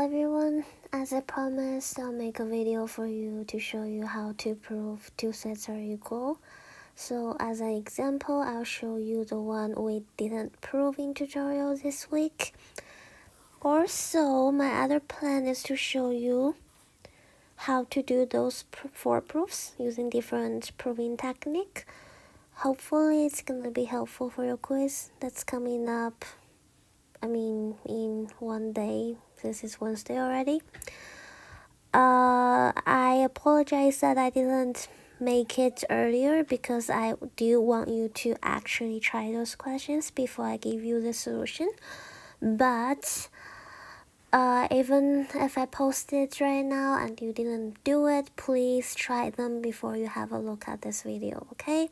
everyone, as I promised, I'll make a video for you to show you how to prove two sets are equal. So as an example, I'll show you the one we didn't prove in tutorial this week. Also, my other plan is to show you how to do those four proofs using different proving technique. Hopefully it's gonna be helpful for your quiz that's coming up, in one day. This is Wednesday already. I apologize that I didn't make it earlier because I do want you to actually try those questions before I give you the solution. But even if I post it right now and you didn't do it, please try them before you have a look at this video, okay?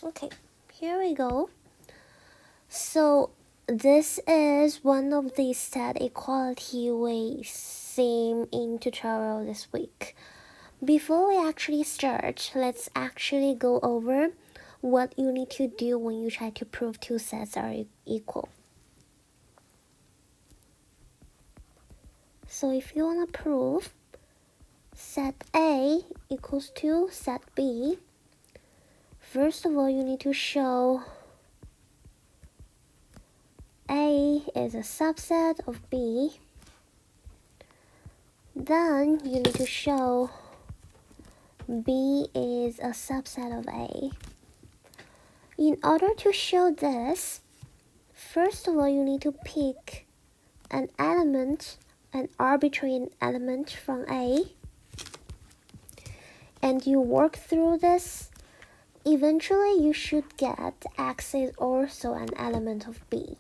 Okay, here we go. So this is one of the set equality we seen in tutorial this week. Before we actually start, let's actually go over what you need to do when you try to prove two sets are equal. So if you want to prove set A equals to set B, first of all you need to show A is a subset of B. Then you need to show B is a subset of A. In order to show this, first of all you need to pick an arbitrary element from A, and you work through this. Eventually you should get X is also an element of B.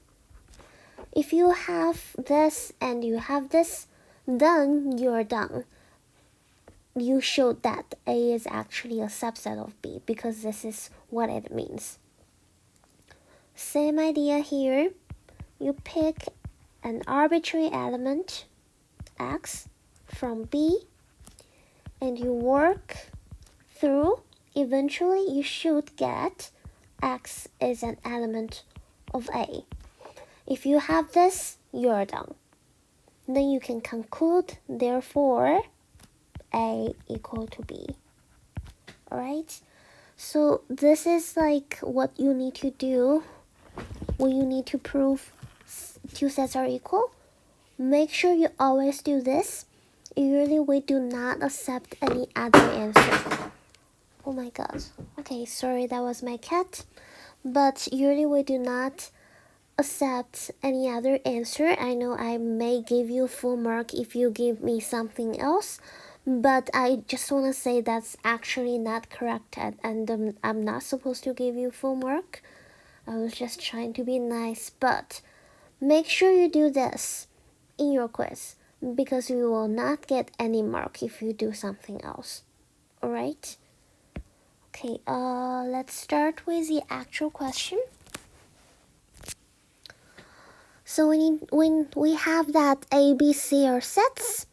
If you have this and you have this, then you're done. You showed that A is actually a subset of B because this is what it means. Same idea here. You pick an arbitrary element, X, from B, and you work through. Eventually you should get X is an element of A. If you have this, you're done. Then you can conclude, therefore, A equal to B. Alright? So this is like what you need to do when you need to prove two sets are equal. Make sure you always do this. Usually we do not accept any other answer. Oh my god. Okay, sorry, that was my cat. But usually we do not accept any other answer. I know I may give you full mark if you give me something else, but I just want to say that's actually not correct, and I'm not supposed to give you full mark. I was just trying to be nice, but make sure you do this in your quiz because you will not get any mark if you do something else. Alright? Okay, let's start with the actual question. So when we have that A, B, C are sets,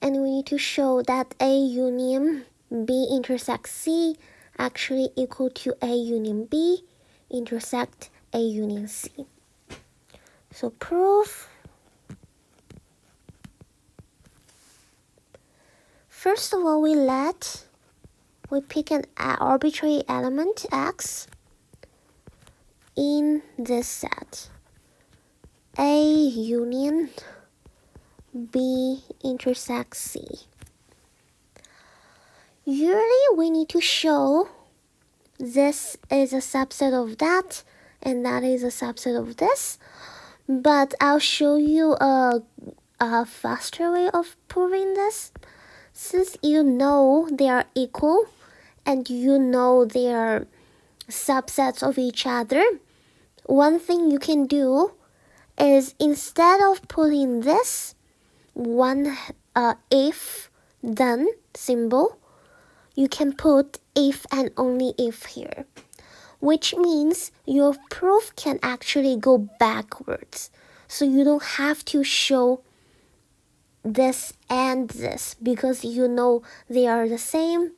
and we need to show that A union B intersect C actually equal to A union B intersect A union C. So proof. First of all, we pick an arbitrary element X in this set. A union B intersects C. Usually we need to show this is a subset of that and that is a subset of this, but I'll show you a faster way of proving this. Since you know they are equal and you know they are subsets of each other, one thing you can do is instead of putting this one if then symbol, you can put if and only if here, which means your proof can actually go backwards. So you don't have to show this and this because you know they are the same.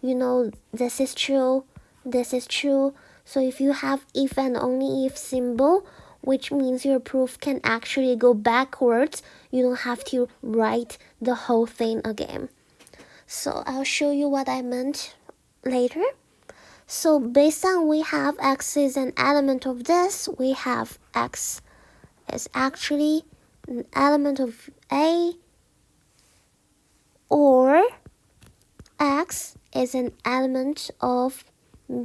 You know this is true, this is true. So if you have if and only if symbol, which means your proof can actually go backwards. You don't have to write the whole thing again. So I'll show you what I meant later. So based on we have x is an element of this, we have x is actually an element of A, or x is an element of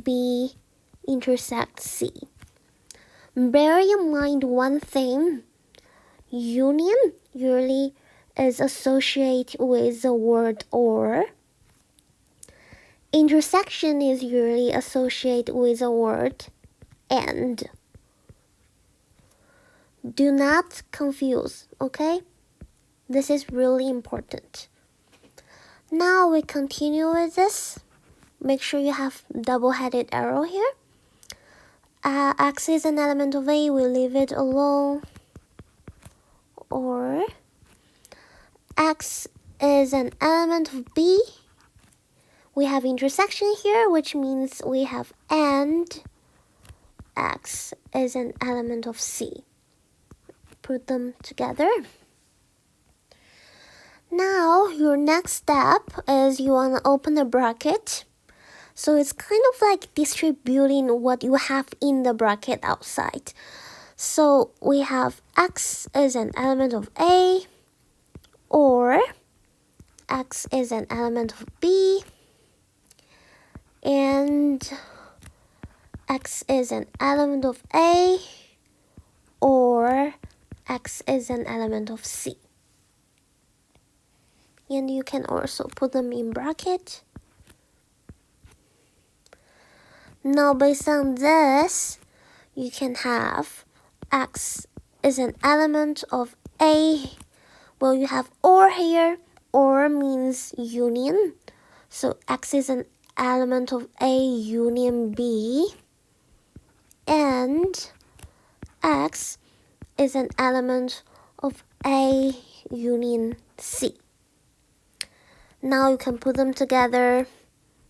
B intersect C. Bear in mind one thing, union usually is associated with the word or. Intersection is usually associated with the word and. Do not confuse, okay? This is really important. Now we continue with this. Make sure you have double-headed arrow here. X is an element of A, we leave it alone. Or X is an element of B. We have intersection here, which means we have and. X is an element of C. Put them together. Now your next step is you want to open a bracket. So it's kind of like distributing what you have in the bracket outside. So we have X is an element of A, or X is an element of B, and X is an element of A, or X is an element of C. And you can also put them in bracket. Now based on this, you can have X is an element of A. Well, you have or here. Or means union. So X is an element of A union B. And X is an element of A union C. Now you can put them together.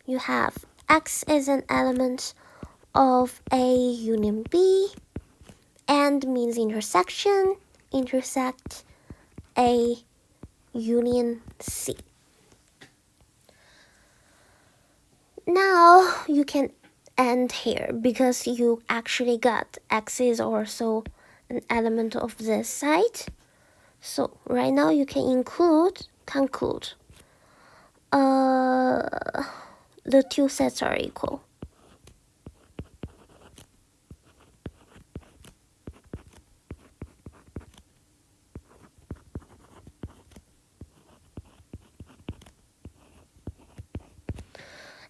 You have X is an element of A union B, and means intersection, intersect A union C. Now you can end here because you actually got X is also an element of this side. So right now you can conclude. The two sets are equal.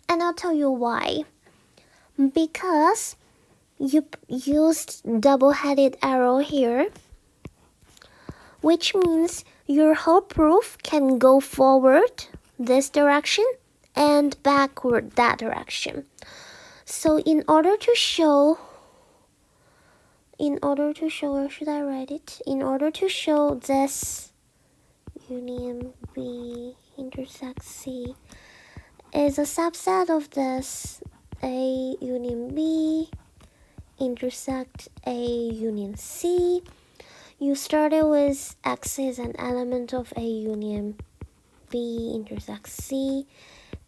And I'll tell you why. Because you used double-headed arrow here, which means your whole proof can go forward this direction and backward that direction. So in order to show, where should I write it? In order to show this union B intersect C is a subset of this A union B intersect A union C. You started with X is an element of A union B intersect C,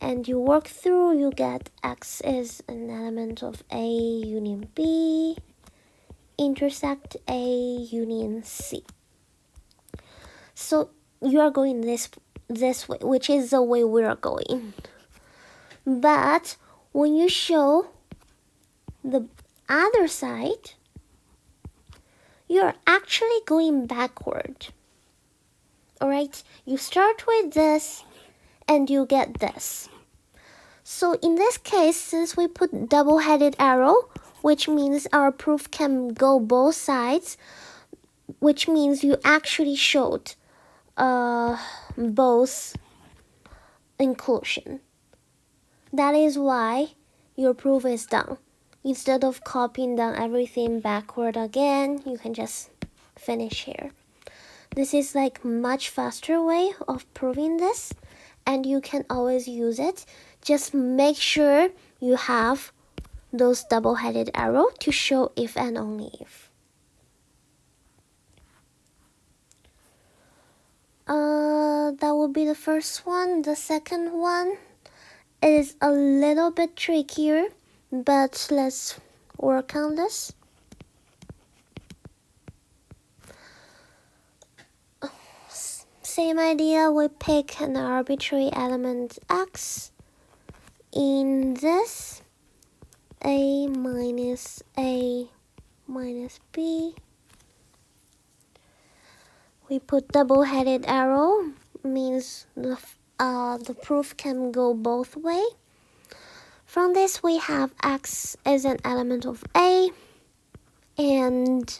and you work through, you get X is an element of A union B intersect A union C. So you are going this way, which is the way we are going. But when you show the other side, you're actually going backward. Alright, you start with this and you get this. So in this case, since we put double-headed arrow, which means our proof can go both sides, which means you actually showed both inclusion. That is why your proof is done. Instead of copying down everything backward again, you can just finish here. This is like much faster way of proving this, and you can always use it. Just make sure you have those double-headed arrow to show if and only if. will be the first one. The second one is a little bit trickier, but let's work on this. Same idea, we pick an arbitrary element x in this a minus b. We put double-headed arrow, means the proof can go both way. From this we have x is an element of A and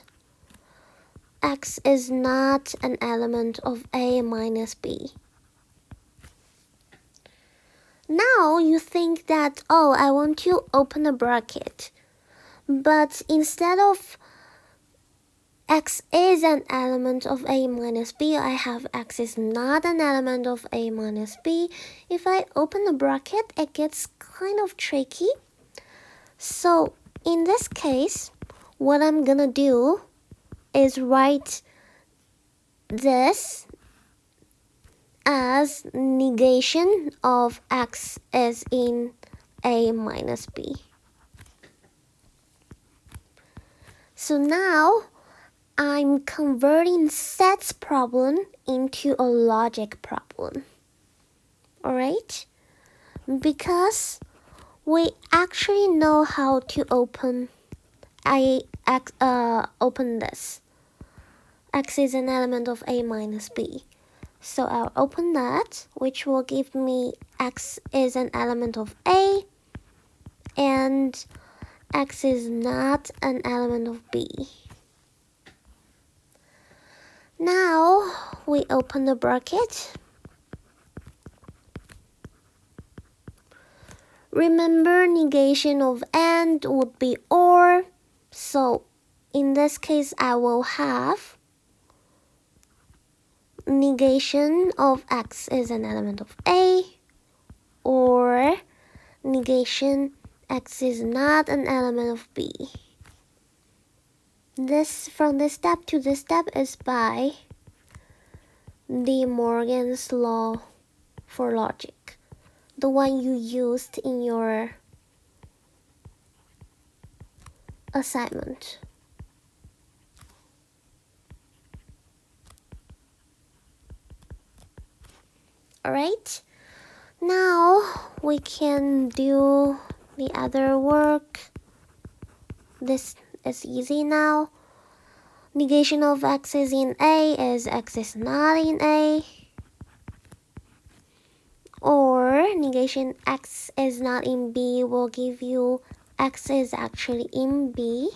x is not an element of A minus B. Now you think that, oh, I want to open a bracket, but instead of x is an element of A minus B, I have x is not an element of A minus B. If I open the bracket, it gets kind of tricky. So in this case, what I'm gonna do is write this as negation of x is in A minus B. So now I'm converting sets problem into a logic problem. Alright? Because we actually know how to open this. X is an element of A minus B. So I'll open that, which will give me x is an element of A and x is not an element of B. Now we open the bracket. Remember, negation of and would be or. So in this case, I will have negation of x is an element of A, or negation x is not an element of B. This, from this step to this step, is by De Morgan's law for logic, the one you used in your assignment. Alright, now we can do the other work. This is easy now. Negation of x is in A is x is not in A. Or negation x is not in B will give you x is actually in B.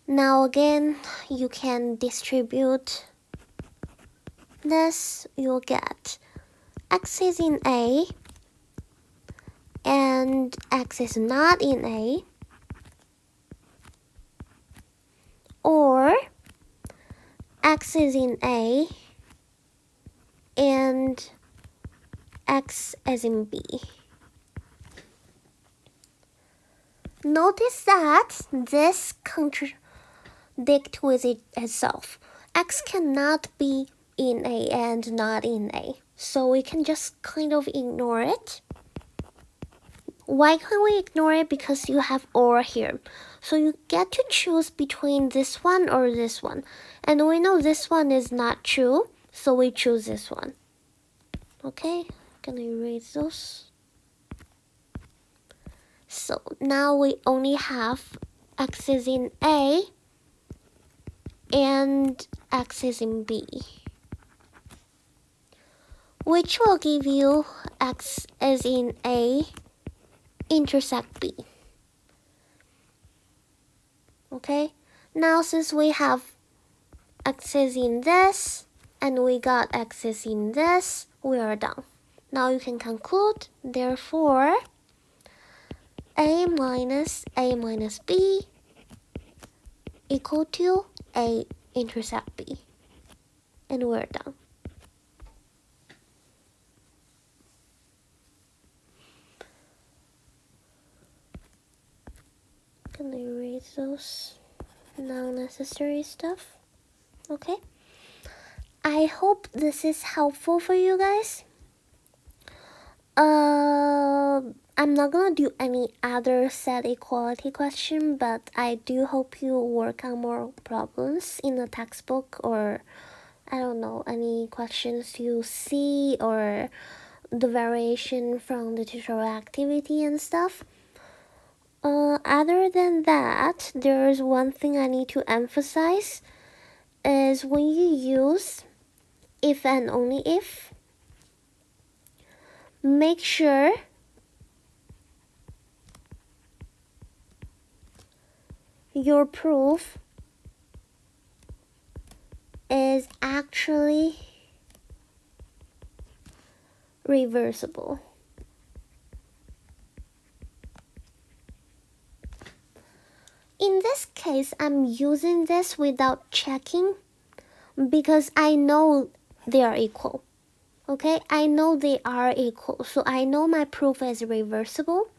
Now again, you can distribute this. You'll get x is in A and x is not in A, or x is in A and x is in B. Notice that this contradicts with itself. X cannot be in A and not in A, so we can just kind of ignore it. Why can we ignore it? Because you have or here. So you get to choose between this one or this one. And we know this one is not true, so we choose this one. Okay, can I erase those? So now we only have x is in A and x is in B, which will give you x is in A intersect B. Okay, now since we have x is in this and we got x is in this, we are done. Now you can conclude, therefore A minus B equal to A intersect B, and we're done. Can I erase those non-necessary stuff? Okay. I hope this is helpful for you guys. I'm not gonna do any other set equality question, but I do hope you work on more problems in the textbook, or I don't know, any questions you see, or the variation from the tutorial activity and stuff. Other than that, there's one thing I need to emphasize is when you use if and only if, make sure your proof is actually reversible. In this case, I'm using this without checking because I know they are equal. Okay, I know they are equal, so I know my proof is reversible.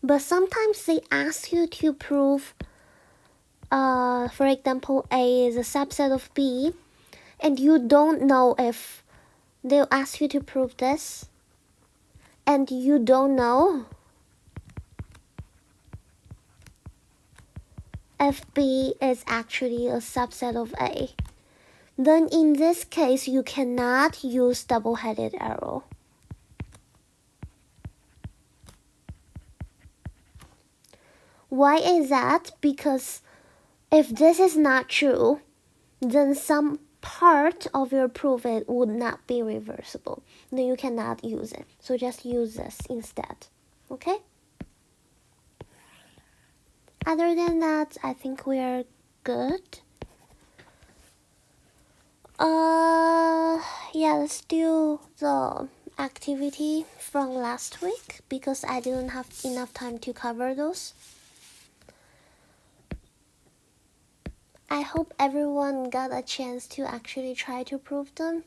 But sometimes they ask you to prove, for example, A is a subset of B, and you don't know if they'll ask you to prove this, and you don't know if B is actually a subset of A. Then in this case, you cannot use double-headed arrow. Why is that? Because if this is not true, then some part of your proof it would not be reversible. Then you cannot use it. So just use this instead. Okay? Other than that, I think we are good. Yeah, let's do the activity from last week because I didn't have enough time to cover those. I hope everyone got a chance to actually try to prove them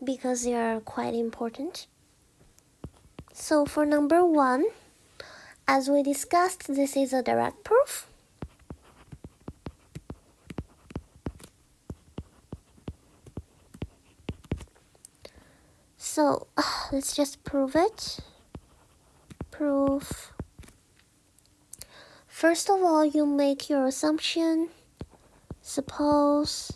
because they are quite important. So for number 1, as we discussed, this is a direct proof. So let's just prove it. Proof. First of all, you make your assumption. Suppose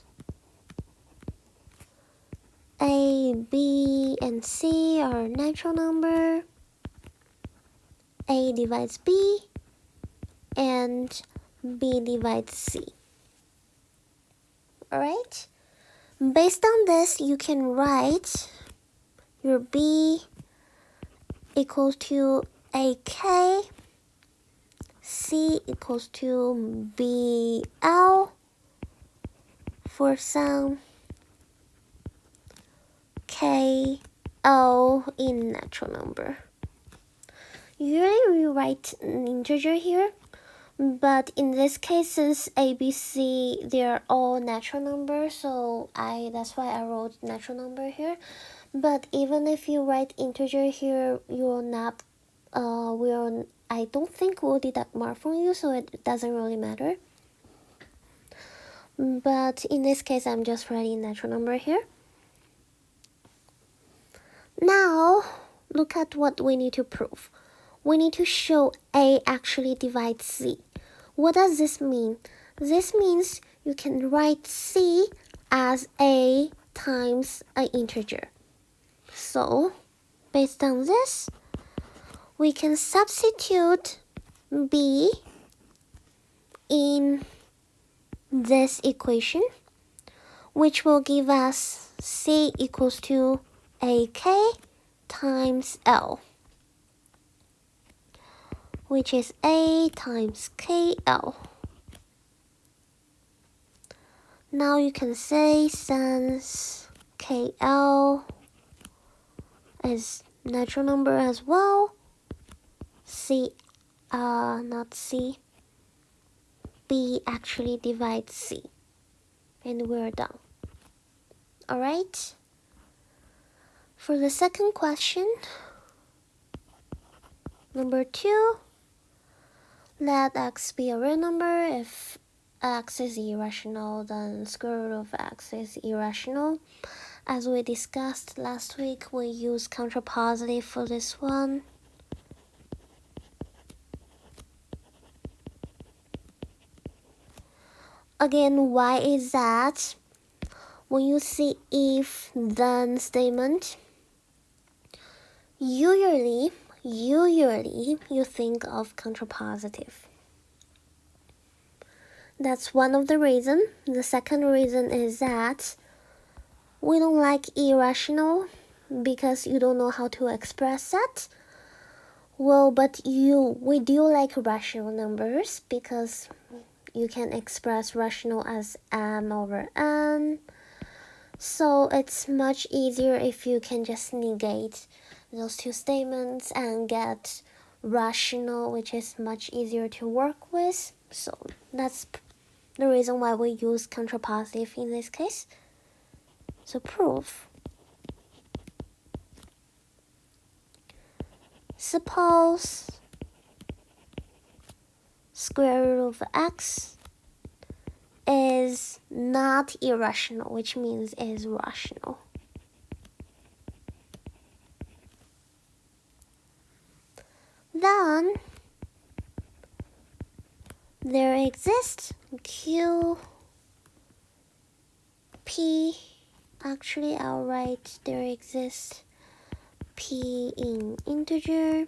A, B, and C are natural number. A divides B, and B divides C. Alright? Based on this, you can write your B equals to AK, C equals to BL for some KO in natural number. Usually we write an integer here, but in this case, since A, B, C, they're all natural numbers, so that's why I wrote natural number here. But even if you write integer here, you will not, I don't think we'll deduct mark from you, so it doesn't really matter. But in this case, I'm just writing natural number here. Now, look at what we need to prove. We need to show A actually divides C. What does this mean? This means you can write C as A times an integer. So, based on this, we can substitute B in this equation, which will give us C equals to AK times L, which is A times KL. Now you can say since KL is natural number as well, B actually divides C, and we're done. Alright? For the second question, number 2, let x be a real number if x is irrational, then square root of x is irrational. As we discussed last week, we use contrapositive for this one. Again, why is that? When you see if then statement, usually you think of contrapositive. That's one of the reasons. The second reason is that we don't like irrational because you don't know how to express that. Well, but we do like rational numbers because you can express rational as m over n. So it's much easier if you can just negate those two statements and get rational, which is much easier to work with. So that's the reason why we use contrapositive in this case. So proof. Suppose square root of x is not irrational, which means is rational. Then there exists q p. Actually, I'll write there exists p in integer,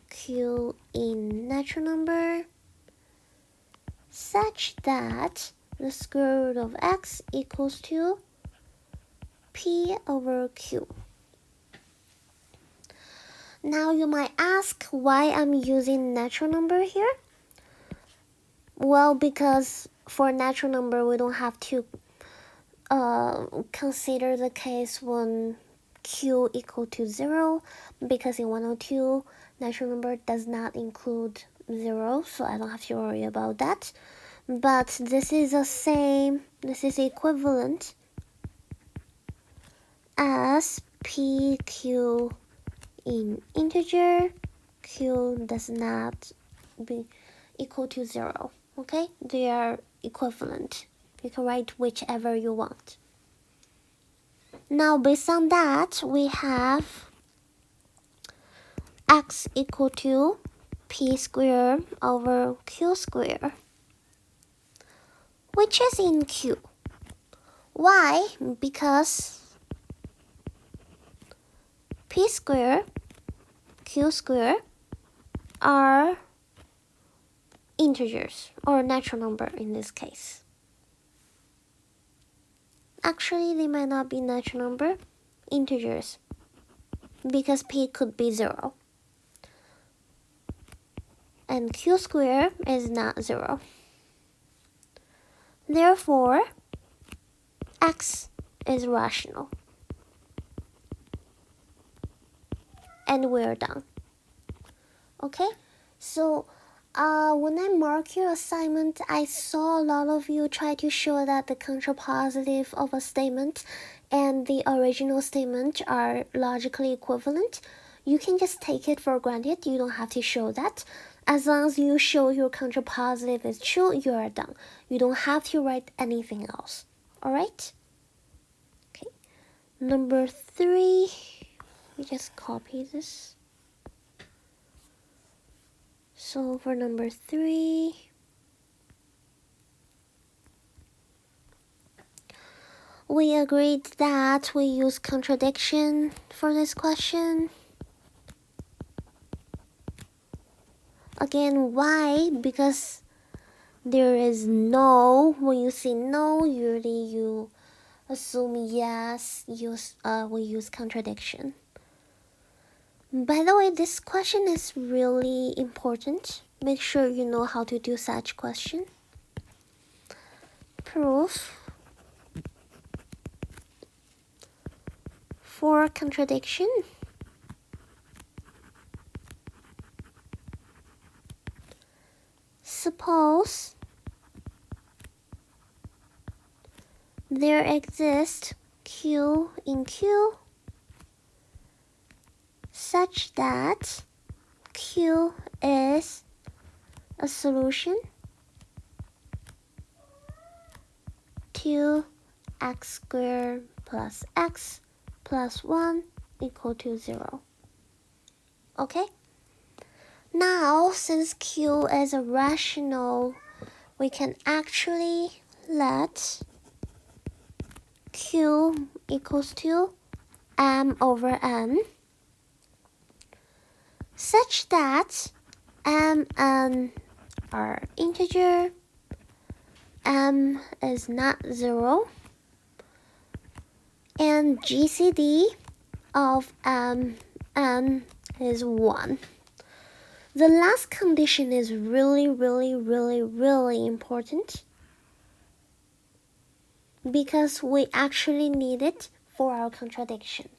q in natural number, such that the square root of x equals to p over q. Now you might ask why I'm using natural number here. Well, because for natural number we don't have to consider the case when q equal to 0, because in 102 natural number does not include 0, so I don't have to worry about that. But this is equivalent as pq in integer, q does not be equal to 0. Okay, they are equivalent. You can write whichever you want. Now based on that, we have x equal to p squared over q squared, which is in q. Why? Because p squared, q squared are integers, or natural number in this case. Actually, they might not be natural number, integers, because p could be 0. And q squared is not 0. Therefore, x is rational. And we're done. Okay? So, when I mark your assignment, I saw a lot of you try to show that the contrapositive of a statement and the original statement are logically equivalent. You can just take it for granted. You don't have to show that. As long as you show your contrapositive is true, you are done. You don't have to write anything else. Alright? Okay. Number 3. We just copy this. So for number 3, we agreed that we use contradiction for this question. Again, why? Because there is no. When you see no, usually you assume yes. We use contradiction. By the way, this question is really important. Make sure you know how to do such question. Proof for contradiction. Suppose there exists q in q such that q is a solution to x squared plus x plus 1 equal to 0. Okay? Now, since q is a rational, we can actually let q equals to m over n, such that m and n are integer, m is not 0, and GCD of m n is 1. The last condition is really important because we actually need it for our contradiction.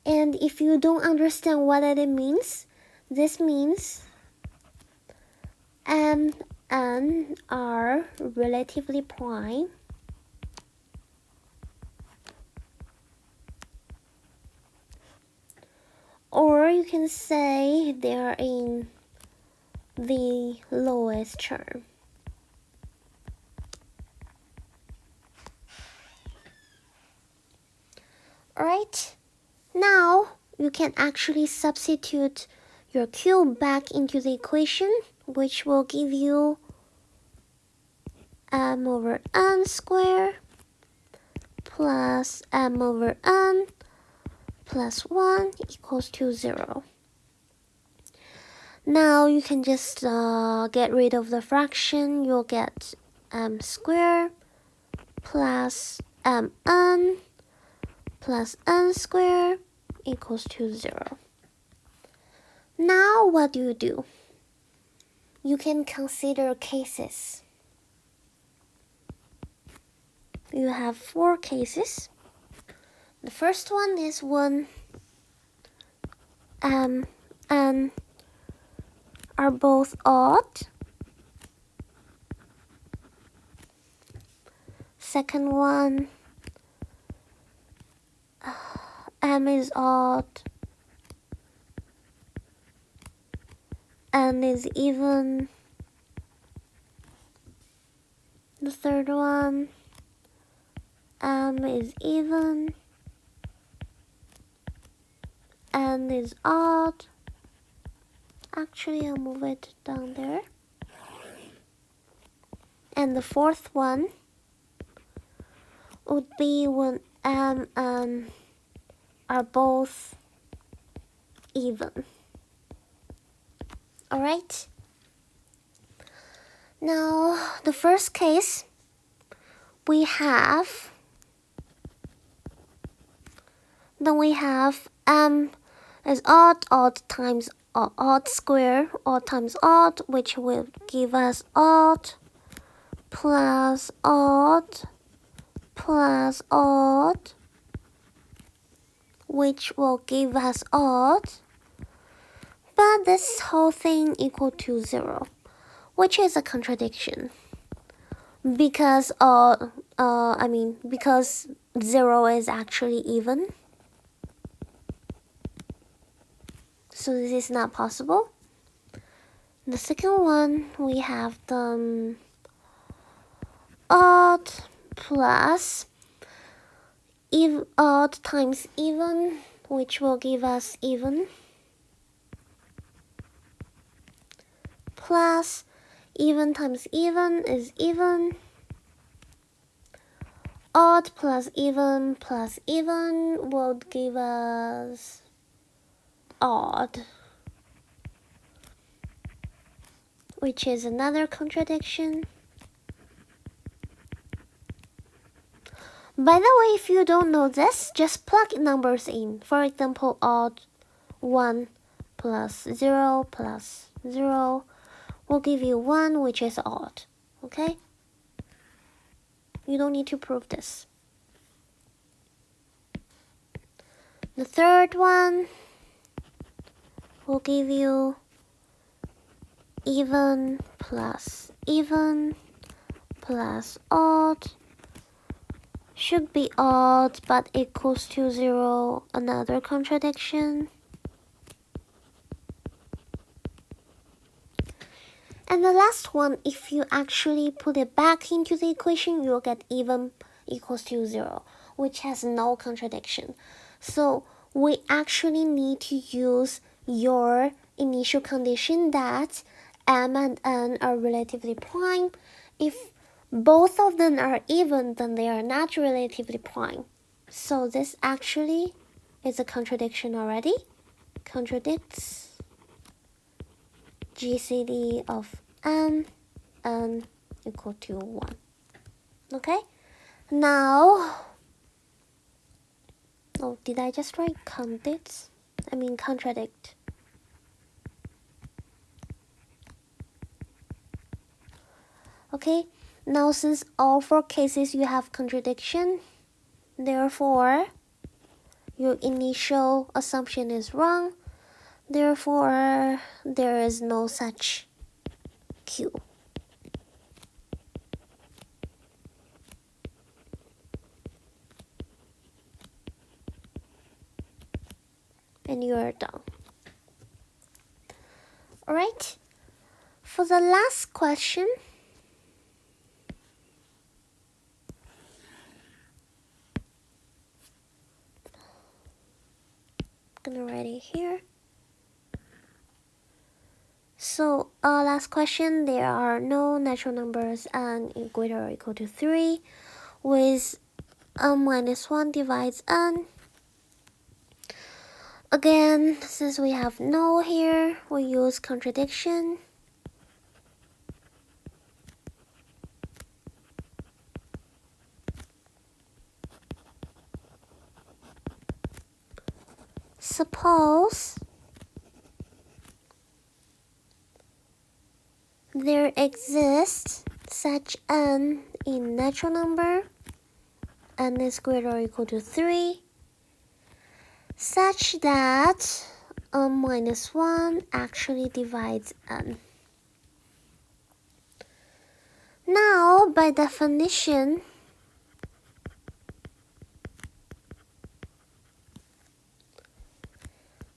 And if you don't understand what it means, this means m and n are relatively prime, or you can say they are in the lowest term. Alright, now you can actually substitute your q back into the equation, which will give you m over n squared plus m over n plus 1 equals to 0. Now you can just get rid of the fraction. You'll get m squared plus mn plus n squared equals to 0. Now what do? You can consider cases. You have 4 cases. The first one is when m and n are both odd. Second one, m is odd, n is even. The third one, m is even, n is odd. Actually, I'll move it down there. And the fourth one would be when m and n are both even. Alright? Now, the first case, we have m is odd times odd square, odd times odd, which will give us odd plus odd plus odd, which will give us odd. But this whole thing equal to 0, which is a contradiction, because because 0 is actually even. So this is not possible. The second one, we have the odd plus odd times even, which will give us even, plus even times even is even, odd plus even will give us odd, which is another contradiction. By the way, if you don't know this, just plug numbers in. For example, odd 1 plus 0 plus 0 will give you 1, which is odd. Okay? You don't need to prove this. The third one will give you even plus odd. Should be odd, but equals to 0, another contradiction. And the last one, if you actually put it back into the equation, you'll get even equals to 0, which has no contradiction. So we actually need to use your initial condition that m and n are relatively prime. If both of them are even, then they are not relatively prime. So this actually is a contradiction already. Contradicts GCD of n equal to 1. Okay? Now, oh, did I just write contradicts? I mean contradict. Okay, now since all 4 cases you have contradiction, therefore your initial assumption is wrong. Therefore, there is no such Q. And you are done. Alright, for the last question, I'm gonna write it here. So, last question, there are no natural numbers n greater or equal to 3 with n minus 1 divides n. Again, since we have no here, we use contradiction. Suppose there exists such n in natural number, n is greater or equal to 3, such that n minus 1 actually divides n. Now, by definition,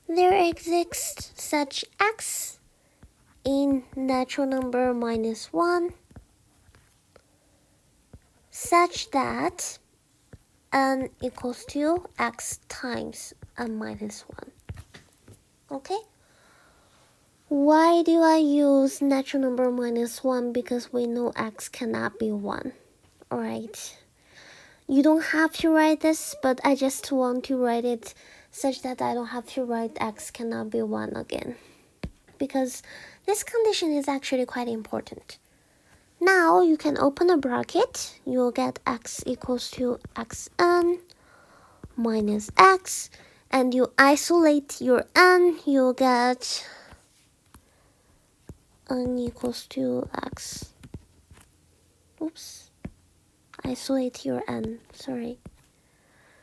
there exists such x in natural number minus 1 such that n equals to x times n minus 1. Okay? Why do I use natural number minus 1? Because we know x cannot be 1. Alright. You don't have to write this, but I just want to write it such that I don't have to write x cannot be 1 again. Because this condition is actually quite important. Now you can open a bracket. You'll get x equals to xn minus x. And you isolate your n, you'll get n equals to x. Oops. Isolate your n, sorry.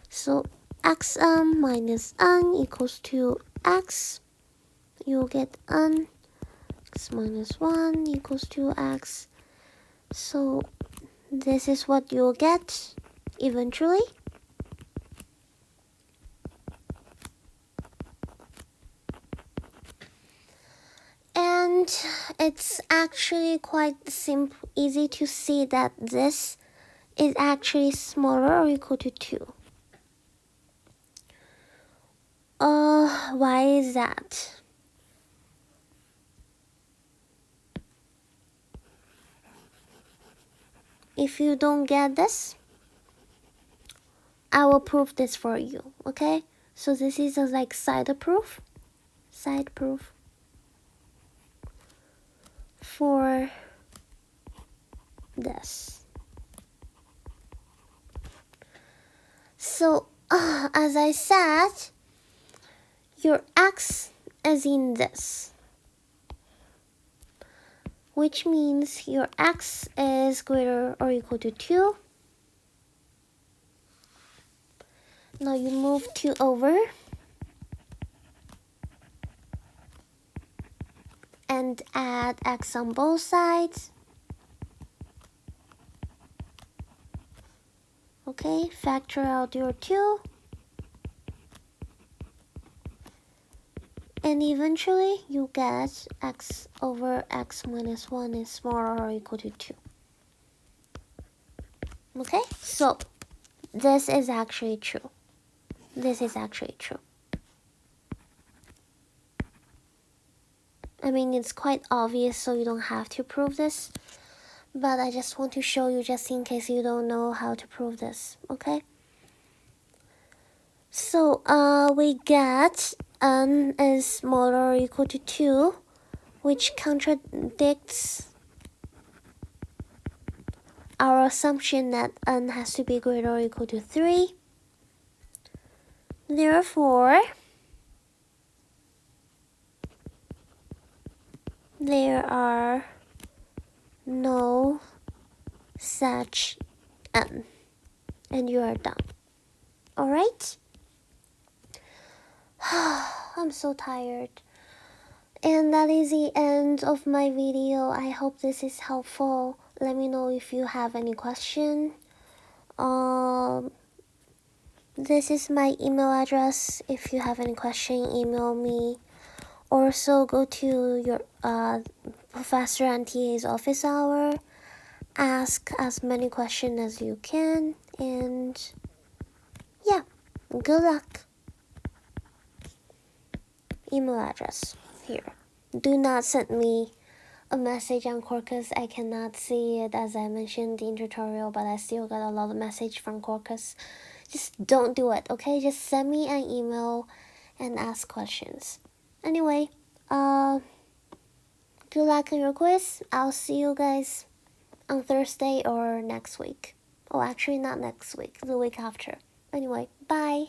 So xn minus n equals to x. You'll get n. X minus 1 equals to x. So this is what you'll get eventually. And it's actually quite simple, easy to see that this is actually smaller or equal to 2. Why is that? If you don't get this, I will prove this for you, okay? So this is a like side proof for this. So as I said, your x is in this, which means your x is greater or equal to 2. Now you move 2 over and add x on both sides. Okay, factor out your 2. And eventually you get x over x minus 1 is smaller or equal to 2. Okay, so this is actually true. This is actually true. I mean, it's quite obvious, so you don't have to prove this. But I just want to show you just in case you don't know how to prove this, okay? So, we get n is smaller or equal to 2, which contradicts our assumption that n has to be greater or equal to 3. Therefore, there are no such n. And you are done. Alright? I'm so tired. And that is the end of my video. I hope this is helpful. Let me know if you have any question. This is my email address. If you have any question, email me. Also, go to your professor and TA's office hour. Ask as many questions as you can. And yeah, good luck. Email address here. Do not send me a message on Quarkus. I cannot see it as I mentioned in the tutorial, but I still got a lot of message from Quarkus. Just don't do it, okay? Just send me an email and ask questions. Anyway, good luck on your quiz. I'll see you guys on Thursday or next week. Oh, actually not next week, the week after. Anyway, bye.